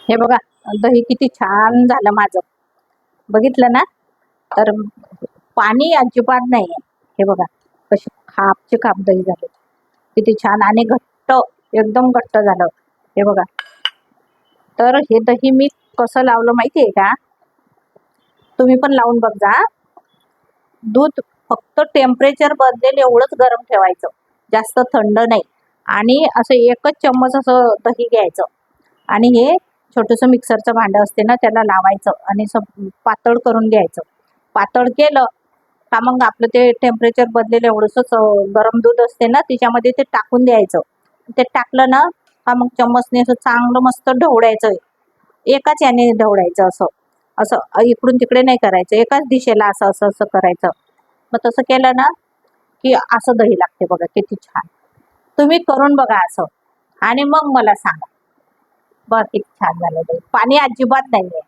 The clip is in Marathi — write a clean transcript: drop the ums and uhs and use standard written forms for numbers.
हे बघा, दही किती छान झालं माझं. बघितलं ना? तर पाणी अजिबात नाहीये. हे बघा, कशी खापचे खाप दही झाले, किती छान आणि घट्ट, एकदम घट्ट झालं. हे बघा. तर हे दही मी कसं लावलं माहितीये का? तुम्ही पण लावून बघा. दूध फक्त टेम्परेचर बदलेल एवढंच गरम ठेवायचं, जास्त थंड नाही. आणि असं एकच चम्मच असं दही घ्यायचं आणि हे छोटंसं मिक्सरचं भांडं असते ना, त्याला लावायचं आणि पातळ करून घ्यायचं. पातळ केलं का मग आपलं ते टेम्परेचर बदलेलं एवढंसच गरम दूध असते ना, त्याच्यामध्ये ते टाकून द्यायचं. ते टाकलं ना का मग चम्मचने असं चांगलं मस्त ढवळायचं. एकाच याने ढवळायचं, असं असं इकडून तिकडे नाही करायचं, एकाच दिशेला असं असं असं करायचं. मग तसं केलं ना की असं दही लागते बघा, किती छान. तुम्ही करून बघा असं आणि मग मला सांगा. बघ किती छान झालं दही, पाणी अजिबात नाहीये.